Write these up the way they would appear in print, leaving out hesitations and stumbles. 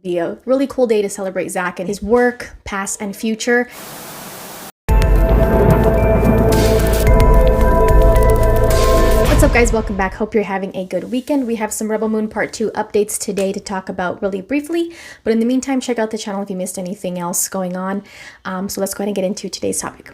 Be a really cool day to celebrate Zack and his work, past and future. What's up, guys? Welcome back. Hope you're having a good weekend. We have some Rebel Moon Part 2 updates today to talk about really briefly, but in the meantime, check out the channel if you missed anything else going on. So let's go ahead and get into today's topic.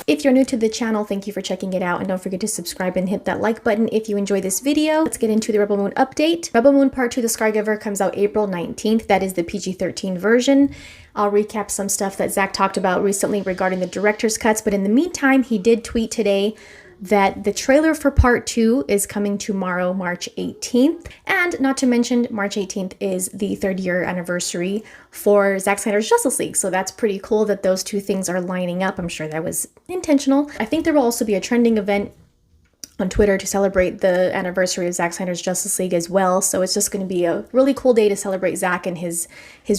If you're new to the channel, thank you for checking it out, and don't forget to subscribe and hit that like button if you enjoy this video. Let's get into the Rebel Moon update. Rebel Moon Part 2, The Scargiver, comes out April 19th. That is the PG-13 version. I'll recap some stuff that Zack talked about recently regarding the director's cuts, but in the meantime, he did tweet today that the trailer for Part 2 is coming tomorrow, March 18th. And not to mention, March 18th is the 3rd year anniversary for Zack Snyder's Justice League. So that's pretty cool that those two things are lining up. I'm sure that was intentional. I think there will also be a trending event on Twitter to celebrate the anniversary of Zack Snyder's Justice League as well. So it's just going to be a really cool day to celebrate Zack and his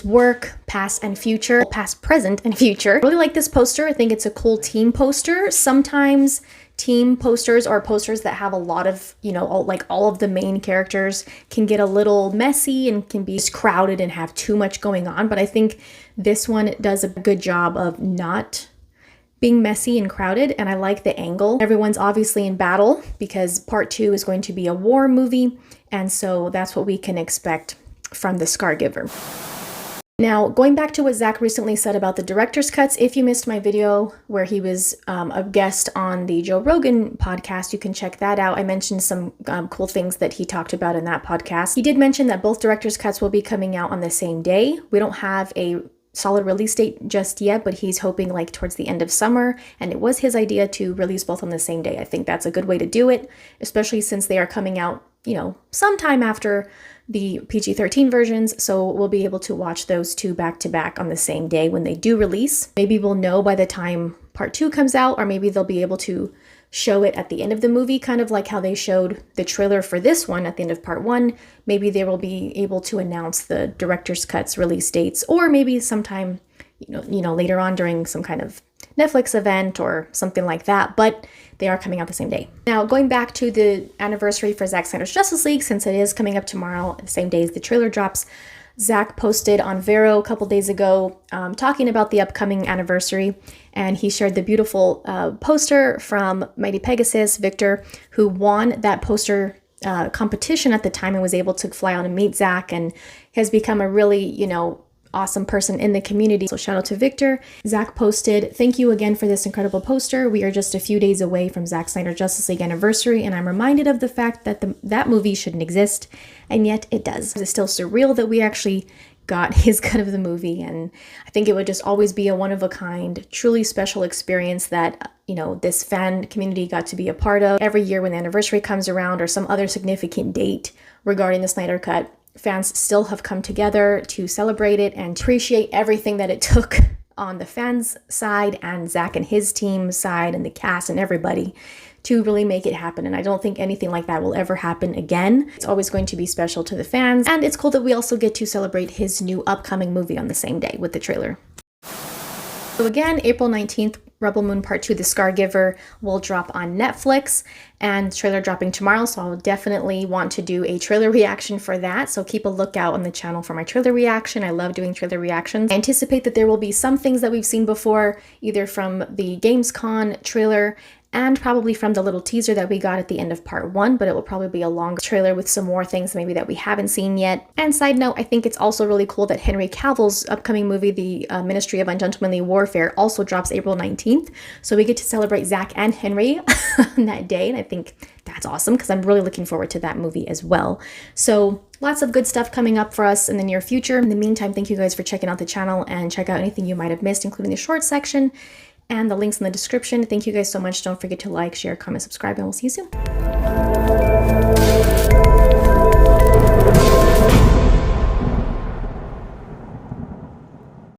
work, past and future, past, present, and future. I really like this poster. I think it's a cool team poster. Sometimes team posters or posters that have a lot of, all of the main characters can get a little messy and can be crowded and have too much going on. But I think this one does a good job of not being messy and crowded, and I like the angle. Everyone's obviously in battle because Part 2 is going to be a war movie, and so that's what we can expect from the Scargiver. Now, going back to what Zack recently said about the director's cuts, if you missed my video where he was a guest on the Joe Rogan podcast, you can check that out. I mentioned some cool things that he talked about in that podcast. He did mention that both director's cuts will be coming out on the same day. We don't have a solid release date just yet, but he's hoping like towards the end of summer, and it was his idea to release both on the same day. I think that's a good way to do it, especially since they are coming out, sometime after the PG-13 versions, so we'll be able to watch those two back to back on the same day when they do release. Maybe we'll know by the time Part 2 comes out, or maybe they'll be able to show it at the end of the movie, kind of like how they showed the trailer for this one at the end of Part 1. Maybe they will be able to announce the director's cuts release dates, or maybe sometime, later on during some kind of Netflix event or something like that, but they are coming out the same day. Now, going back to the anniversary for Zack Snyder's Justice League, since it is coming up tomorrow, the same day as the trailer drops, Zack posted on Vero a couple days ago talking about the upcoming anniversary, and he shared the beautiful poster from Mighty Pegasus, Victor, who won that poster competition at the time and was able to fly out and meet Zack, and has become a really, awesome person in the community. So shout out to Victor. Zack posted, "Thank you again for this incredible poster. We are just a few days away from Zack Snyder's Justice League anniversary, and I'm reminded of the fact that that movie shouldn't exist, and yet it does. It's still surreal that we actually got his cut of the movie, and I think it would just always be a one-of-a-kind, truly special experience that, this fan community got to be a part of. Every year when the anniversary comes around or some other significant date regarding the Snyder Cut, fans still have come together to celebrate it and appreciate everything that it took on the fans' side and Zack and his team's side and the cast and everybody to really make it happen. And I don't think anything like that will ever happen again. It's always going to be special to the fans. And it's cool that we also get to celebrate his new upcoming movie on the same day with the trailer. So again, April 19th, Rebel Moon Part 2, The Scargiver, will drop on Netflix, and trailer dropping tomorrow, so I'll definitely want to do a trailer reaction for that, so keep a lookout on the channel for my trailer reaction. I love doing trailer reactions. I anticipate that there will be some things that we've seen before, either from the Gamescom trailer and probably from the little teaser that we got at the end of Part 1, but it will probably be a longer trailer with some more things maybe that we haven't seen yet. And side note, I think it's also really cool that Henry Cavill's upcoming movie, The Ministry of Ungentlemanly Warfare, also drops April 19th, so we get to celebrate Zack and Henry on that day, and I think that's awesome because I'm really looking forward to that movie as well. So lots of good stuff coming up for us in the near future. In the meantime, thank you guys for checking out the channel, and check out anything you might have missed, including the short section and the links in the description. Thank you guys so much. Don't forget to like, share, comment, subscribe, and we'll see you soon.